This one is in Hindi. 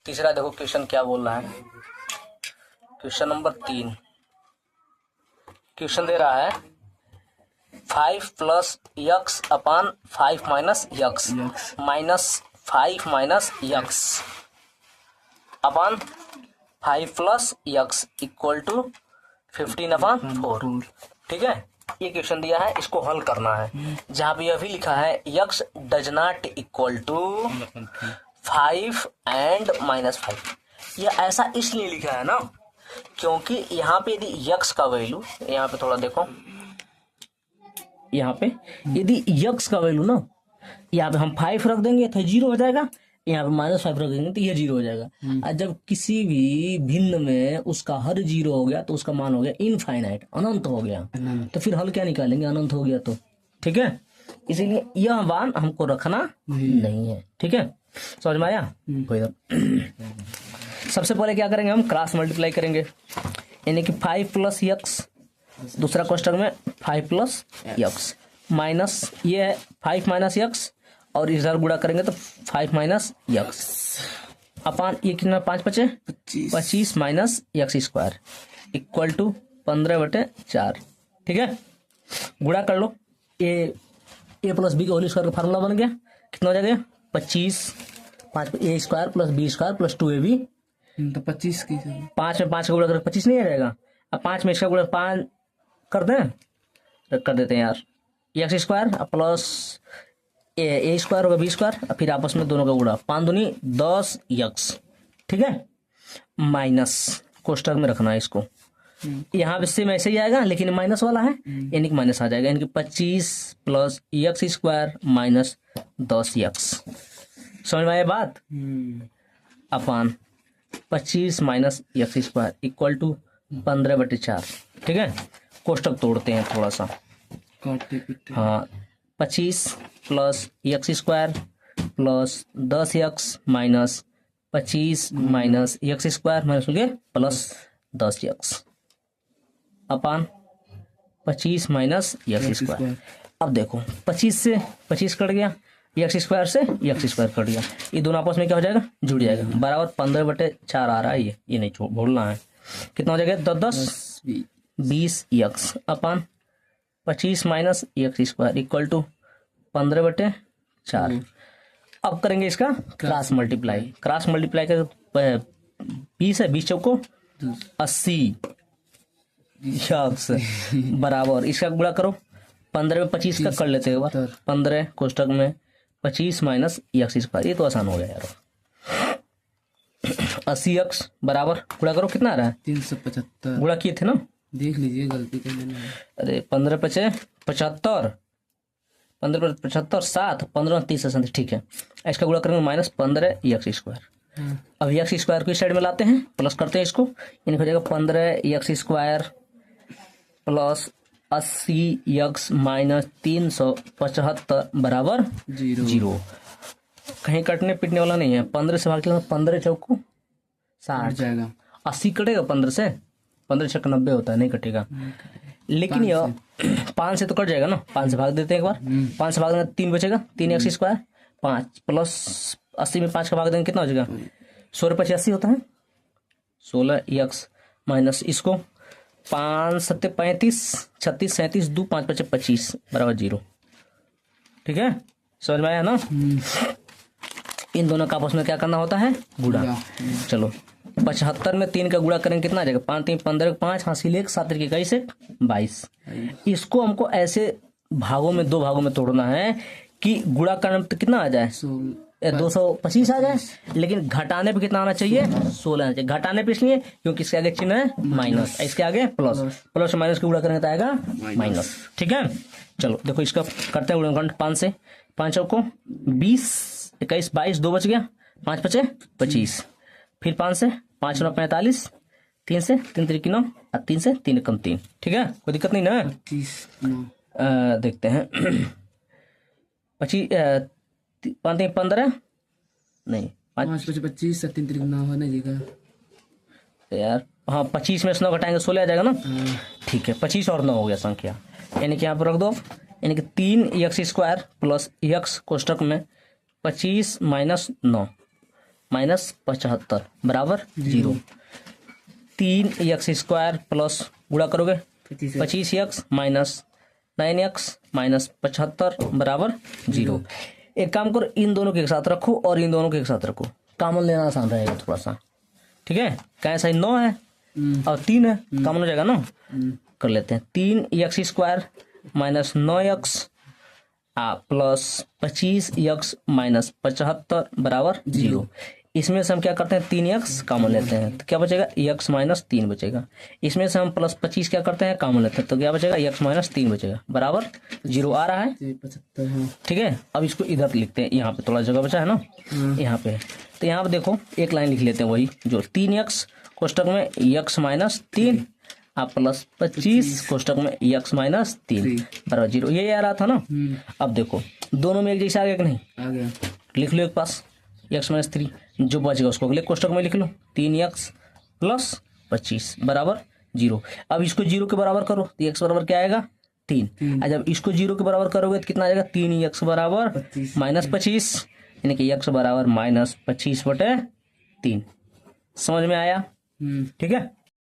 तीसरा देखो क्वेश्चन क्या बोल रहा है। क्वेश्चन नंबर 3 क्वेश्चन दे रहा है 5 plus x upon 5 minus x minus 5 minus x upon 5 plus x equal to 15 upon 4। ठीक है, ये क्वेश्चन दिया है, इसको हल करना है। जहां पे यह भी लिखा है x does not equal to 5 and minus 5, यह ऐसा इसलिए लिखा है ना क्योंकि यहाँ पे यदि यक्स का वैल्यू, यहाँ पे थोड़ा देखो, यहाँ पे यदि यक्स का वैल्यू ना, यहाँ पे हम 5 रख देंगे तो 0 हो जाएगा, यहाँ पे -5 रख देंगे तो ये 0 हो जाएगा। और जब किसी भी भिन्न में उसका हर 0 हो गया तो उसका मान हो गया इनफाइनाइट, अनंत हो गया। तो फिर हल क्या निकालेंगे, अनंत हो गया तो। ठीक है, इसीलिए यह मान हमको रखना नहीं है। ठीक है, समझ में आया? सबसे पहले क्या करेंगे, हम क्रॉस मल्टीप्लाई करेंगे, यानी कि 5 प्लस यक्स, दूसरा क्वेश्चन में 5 प्लस यक्स माइनस ये है 5 माइनस यक्स, और इधर गुणा करेंगे तो 5 माइनस यक्स अपान ये कितना 5 बचे 25 minus x square equal to 15/4। ठीक है, गुणा कर लो, ए प्लस बी का होल स्क्वायर का फार्मूला बन गया, कितना हो जाएगा 25, 5 A square plus B square plus 2ab, तो 25 की 5 में 5 का गुणा कर 25 नहीं आ जाएगा। अब 5 में इसका गुणा 5 कर दें, कर देते हैं यार, एक्स स्क्वायर प्लस ए स्क्वायर होगा बी स्क्वायर, और फिर आपस में दोनों का गुणा, 5 दूनी 10 यक्स। ठीक है, माइनस कोष्टक में रखना है इसको, यहाँ पे सेम ऐसे ही आएगा लेकिन माइनस वाला है, यानी कि माइनस आ जाएगा, यानी कि 25 plus x square minus 10 x. समझ में आया बात? Upon 25 minus x square equal to 15/4। ठीक है, कोष्टक तोड़ते हैं थोड़ा सा। हाँ, 25 plus x square plus 10 x minus 25 minus x square minus हो गया plus 10 x upon 25 minus x square. अब देखो 25 से 25 कट गया, एक्स स्क्वायर से एक्स स्क्वायर कट गया, ये दोनों आपस में क्या हो जाएगा, जुड़ जाएगा, बराबर 15/4 आ रहा है। ये नहीं भूलना है, कितना हो जाएगा 10 20 x upon 25 minus x square equal to 15/4। अब करेंगे इसका क्रॉस मल्टीप्लाई, क्रॉस मल्टीप्लाई कर 20 है 20 चौको 80 यक्स बराबर इसका गुणा करो 15 में 25 का कर लेते हैं एक बार, 15 कोष्टक में 25 माइनस एक्स स्क्वायर, ये तो आसान हो गया यार। 80 यक्स बराबर गुणा करो, कितना आ रहा है 375, गुणा किए थे ना, देख लीजिए गलती कर मैंने। अरे 15 पचे 75, 15 75 7 15 30 37। ठीक है, इसका गुणा करेंगे -15 एक्स स्क्वायर। अब एक्स स्क्वायर को इस साइड में लाते हैं, प्लस करते हैं इसको, यानी हो जाएगा 15 x square plus 80 x minus 375 बराबर 0। कहीं कटने पिटने वाला नहीं है, 15 से भाग 15 चौको 60 जाएगा, 80 कटेगा 15 से, 15 छक्का 90 होता है, नहीं कटेगा। लेकिन यह 5 से तो कट जाएगा ना, 5 से भाग देते हैं एक बार, 5 से भाग देंगे 3 बचेगा, 3 एक्स स्क्वायर 5 प्लस 80 में 5 का भाग देंगे कितना हो जाएगा 16 × 85 होता है, 16 एक्स माइनस इसको 5 7 35 36 37 2 5 5 25 बराबर 0। ठीक है, समझ में आया ना? इन दोनों का आपस में क्या करना होता है, गुणा। चलो 75 में 3 का गुणा करेंगे कितना आ जाएगा 5 3 15 5 हासिल 1 7 के 21 22। इसको हमको ऐसे भागों में 2 भागों में तोड़ना है कि गुणा करने में तो कितना आ जाए 225 आ जाए, लेकिन घटाने पे कितना आना चाहिए 16 आना चाहिए। घटाने पे इसलिए क्योंकि इसके आगे चिन्ह है माइनस, इसके आगे प्लस, प्लस माइनस के गुणा करेंगे तो आएगा माइनस। ठीक है, चलो देखो इसका करते हैं गुणनखंड, 5 से 5 चौको 20 21 22 2 बच गया, 5 5 25, फिर 5 से 5 9 45, 3 से 3 3 9 और 3 से 3 कम 3। ठीक है, कोई दिक्कत नहीं ना? देखते हैं 25 5 3 15 नहीं 5 5 25 3 3 9 होने देगा यार, हाँ 25 में 9 घटाएंगे 16 आ जाएगा ना। ठीक है, 25 और 9 हो गया संख्या, यानी कि यहाँ पर रख दो, यानी कि 3 एक्स स्क्वायर प्लस एक्स कोष्टक में 25 माइनस 9 माइनस 75 बराबर 0। 3x² प्लस गुणा करोगे 25x माइनस 9x माइनस 75 बराबर 0। एक काम करो, इन दोनों के एक साथ रखो और इन दोनों के एक साथ रखो, कॉमन लेना आसान रहेगा थोड़ा सा। ठीक है, क्या साइन 9 है और 3 है, कॉमन हो जाएगा ना। कर लेते हैं 3x² minus 9x plus 25x minus 75 बराबर 0। इसमें से हम क्या करते हैं 3x कॉमन लेते हैं तो क्या बचेगा x माइनस 3 बचेगा। इसमें से हम प्लस 25 क्या करते हैं कॉमन लेते हैं तो क्या बचेगा x माइनस 3 बचेगा बराबर 0 आ रहा है। 75 हाँ। ठीक है, अब इसको इधर लिखते हैं, यहाँ पे थोड़ा जगह बचा है ना यहाँ पे, तो यहाँ पे देखो एक लाइन लिख लेते हैं वही जो 3x कोष्टक में x माइनस 3 प्लस 25 कोष्टक में x माइनस 3 बराबर 0। ये आ रहा था ना। अब देखो दोनों में एक जैसा आ गया कि नहीं, आ गया। लिख लो एक पास x माइनस 3, जो बचेगा उसको अगले कोष्टक में लिख लो 3x प्लस 25 बराबर 0। अब इसको 0 के बराबर करो तो x बराबर क्या आएगा 3। और जब इसको 0 के बराबर करोगे तो कितना आ जाएगा 3x बराबर माइनस 25, यानी कि x बराबर माइनस 25/3। समझ में आया? ठीक है।